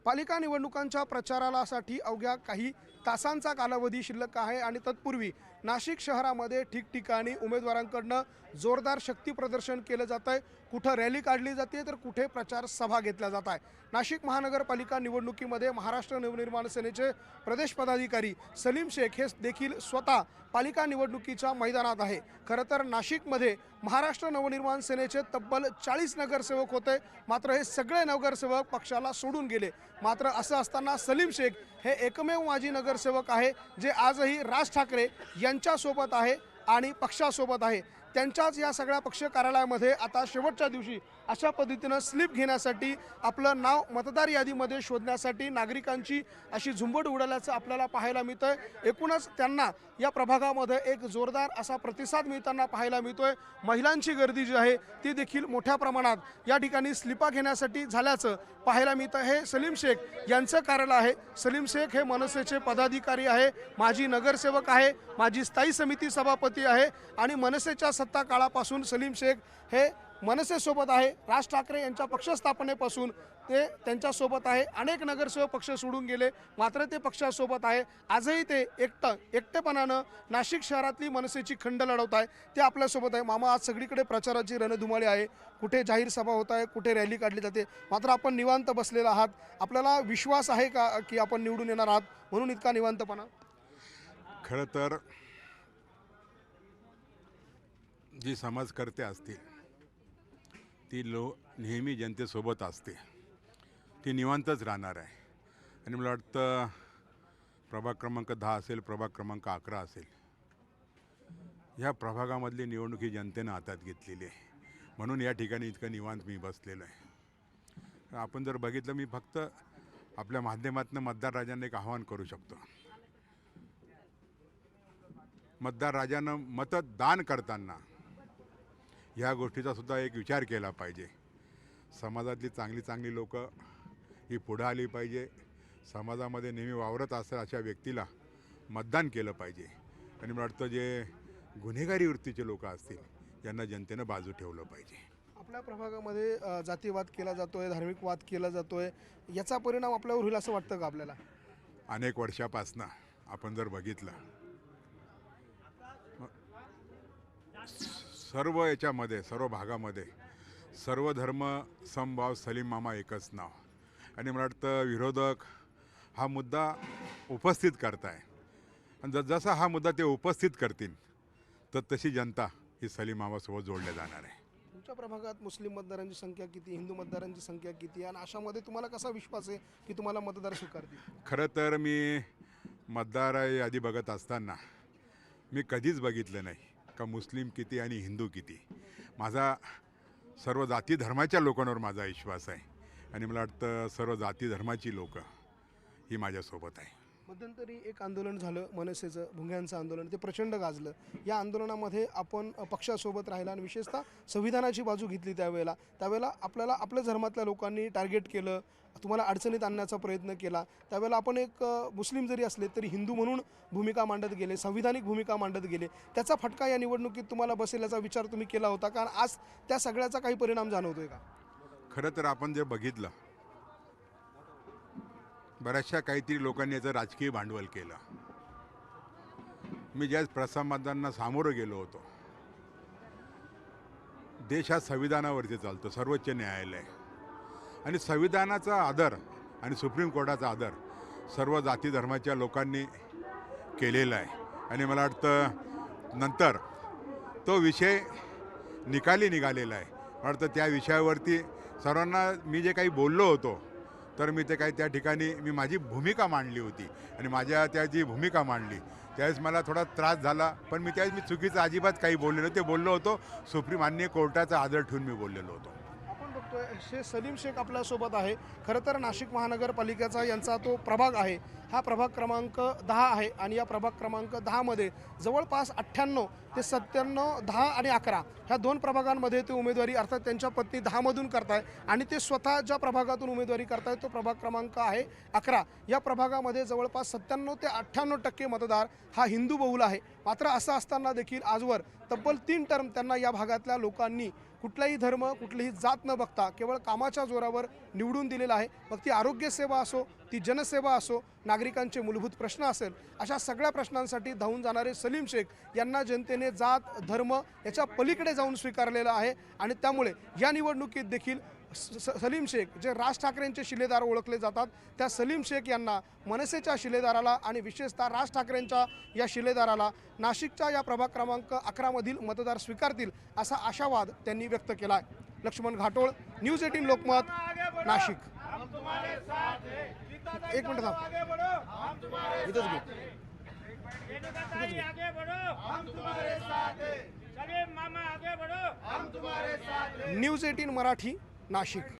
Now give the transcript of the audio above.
पालिका निवडणुकांच्या प्रचारासाठी अवघ्या काही तासांचा कालावधी शिल्लक आहे आणि तत्पूर्वी नाशिक शहरामध्ये ठिकठिकाणी उमेदवारांकडनं जोरदार शक्ती प्रदर्शन केलं जात आहे। कुठं रॅली काढली जाते तर कुठे प्रचार सभा घेतल्या जात आहे। नाशिक महानगरपालिका निवडणुकीमध्ये महाराष्ट्र नवनिर्माण सेनेचे प्रदेश पदाधिकारी सलीम शेख हे देखील स्वतः पालिका निवडणुकीच्या मैदानात आहे। खरं तर नाशिकमध्ये महाराष्ट्र नवनिर्माण सेनेचे तब्बल 40 नगरसेवक होते, मात्र हे सगळे नगरसेवक पक्षाला सोडून गेले। मात्र असं असताना सलीम शेख हे एकमेव माजी नगरसेवक आहे जे आजही राज ठाकरे यांच्यासोबत आहे आणि पक्षासोबत आहे। त्यांच्याच या सगळ्या पक्ष कार्यालयामध्ये आता शेवटच्या दिवशी अशा पद्धतीनं स्लिप घेण्यासाठी आपलं नाव मतदार यादीमध्ये शोधण्यासाठी नागरिकांची अशी झुंबड उडाल्याचं आपल्याला पाहायला मिळतंय। एकूणच त्यांना या प्रभागामध्ये एक जोरदार असा प्रतिसाद मिळताना पाहायला मिळतोय। महिलांची गर्दी जी आहे ती देखील मोठ्या प्रमाणात या ठिकाणी स्लिपा घेण्यासाठी झाल्याचं पाहायला मिळतं। हे सलीम शेख यांचं कार्यालय आहे। सलीम शेख हे मनसेचे पदाधिकारी आहे, माजी नगरसेवक आहे, माजी स्थायी समिती सभापती आहे आणि मनसेच्या सत्ता काळापासून सलीम शेख हे मनसेसोबत आहे। राज ठाकरे यांच्या पक्ष स्थापनेपासून ते त्यांच्यासोबत आहे। अनेक नगरसेवक पक्ष सोडून गेले, मात्र ते पक्षासोबत आहे। आजही ते एकटेपणानं नाशिक शहरातली मनसेची खंड लढवत आहे। ते आपल्यासोबत आहे। मामा, आज सगळीकडे प्रचाराची रणधुमाळी आहे, कुठे जाहीर सभा होत आहे, कुठे रॅली काढली जाते, मात्र आपण निवांत बसलेला आहात। आपल्याला विश्वास आहे का की आपण निवडून येणार आहात म्हणून इतका निवांतपणा? खरं तर जी समाजकर्ते असतील ती नेहमी जनतेसोबत असते, ती निवांतच राहणार आहे। आणि मला वाटतं प्रभाग क्रमांक 10 असेल, प्रभाग क्रमांक 11 असेल, ह्या प्रभागामधली निवडणुकी जनतेनं हातात घेतलेली आहे, म्हणून या ठिकाणी इतकं निवांत मी बसलेलो आहे। आपण जर बघितलं, मी फक्त आपल्या माध्यमातून मतदार राजांना एक आवाहन करू शकतो। मतदार राजानं मतदान करताना ह्या गोष्टीचा सुद्धा एक विचार केला पाहिजे। समाजातली चांगली चांगली लोक ही पुढे आली पाहिजे, समाजामध्ये नेहमी वावरत असतात अशा व्यक्तीला मतदान केलं पाहिजे। आणि मला वाटतं जे गुन्हेगारी वृत्तीचे लोक असतील यांना जनतेनं बाजू ठेवलं पाहिजे। आपल्या प्रभागामध्ये जातीवाद केला जातोय, धार्मिक वाद केला जातोय, याचा परिणाम आपल्यावर होईल असं वाटतं का आपल्याला? अनेक वर्षापासून आपण जर बघितलं, सर्व याच्यामध्ये, सर्व भागामध्ये सर्व धर्म समभाव, सलीम मामा एकच नाव। आणि मला वाटतं विरोधक हा मुद्दा उपस्थित करताय, आणि जसा हा मुद्दा ते उपस्थित करतील तर तशी जनता ही सलीम मामासोबत जोडल्या जाणार आहे। तुमच्या प्रभागात मुस्लिम मतदारांची संख्या किती, हिंदू मतदारांची संख्या किती, आणि अशामध्ये तुम्हाला कसा विश्वास आहे की तुम्हाला मतदार स्वीकारतील? खरं तर मी मतदार यादी बघत असताना मी कधीच बघितलं नाही का मुस्लिम किती आणि हिंदू किती। माझा सर्व जाती धर्माच्या लोकांवर माझा विश्वास आहे, आणि मला वाटतं सर्व जाती धर्माची लोक ही माझ्यासोबत आहे। मध्यंतरी एक आंदोलन झालं मनसेचं, भुंग्यांचं आंदोलन, ते प्रचंड गाजलं। या आंदोलनामध्ये आपण पक्षासोबत राहिला आणि विशेषतः संविधानाची बाजू घेतली। त्यावेळेला आपल्याला आपल्या धर्मातल्या लोकांनी टार्गेट केलं, तुम्हाला अडचणीत आणण्याचा प्रयत्न केला। त्यावेळेला आपण एक मुस्लिम जरी असले तरी हिंदू म्हणून भूमिका मांडत गेले, संविधानिक भूमिका मांडत गेले। त्याचा फटका या निवडणुकीत तुम्हाला बसेल याचा विचार तुम्ही केला होता का? आज त्या सगळ्याचा काही परिणाम जाणवतोय का? खरं तर आपण जे बघितलं, बऱ्याचशा काहीतरी लोकांनी याचं राजकीय भांडवल केलं। मी ज्या प्रसामादांना सामोरं गेलो होतो, देश हा संविधानावरती चालतो, सर्वोच्च न्यायालय, आणि संविधानाचा आदर आणि सुप्रीम कोर्टाचा आदर सर्व जाती धर्माच्या लोकांनी केलेला आहे। आणि मला वाटतं नंतर तो विषय निकाली निघालेला आहे। मला वाटतं त्या विषयावरती सर्वांना मी जे काही बोललो होतो तर मी ते काही त्या ठिकाणी मी माझी भूमिका मांडली होती, आणि माझ्या त्या जी भूमिका मांडली त्यावेळेस मला थोडा त्रास झाला, पण मी त्यावेळेस मी चुकीचं अजिबात काही बोललेलो ते बोललो होतो, सुप्रीम माननीय कोर्टाचा आदर ठेवून मी बोललेलो होतो। आपण बघतोय सलीम शेख आपल्यासोबत आहे। खरं तर नाशिक महानगरपालिकेचा यांचा तो प्रभाग आहे, हा प्रभाग क्रमांक 10 आहे, आणि या प्रभाग क्रमांक 10 मध्ये जवळपास 98 ते 97, 10 आणि 11 ह्या दोन प्रभागांमध्ये ते उमेदवारी अर्थात त्यांच्या पत्नी 10 मधून करताय, आणि ते स्वतः ज्या प्रभागातून उमेदवारी करताय तो प्रभाग क्रमांक आहे 11। या प्रभागामध्ये जवळपास 97 ते 98% मतदार हा हिंदू बहुल आहे। मात्र असं असताना देखील आजवर तब्बल 3 टर्म त्यांना या भागातल्या लोकांनी कुठलाही धर्म कुठलीही जात न बघता केवळ कामाच्या जोरावर निवडून दिलेला आहे. मग ती आरोग्यसेवा असो, ती जनसेवा असो, नागरिकांचे मूलभूत प्रश्न असेल, अशा सगळ्या प्रश्नांसाठी धावून जाणारे सलीम शेख यांना जनतेने जात धर्म याच्या पलीकडे जाऊन स्वीकारलेलं आहे. आणि त्यामुळे या निवडणुकीत देखील सलीम शेख जे राज ठाकरेंचे शिलेदार ओळखले जातात, त्या सलीम शेख यांना मनसेच्या शिलेदाराला आणि विशेषतः राज ठाकरेंच्या या शिलेदाराला नाशिकच्या या प्रभाग क्रमांक 11 मधील मतदार स्वीकारतील असा आशावाद त्यांनी व्यक्त केला आहे. लक्ष्मण घाटोळ, न्यूज 18 लोकमत, नाशिक. एक मिनिट थांब. इथंच घे. न्यूज 18 मराठी, नाशिक.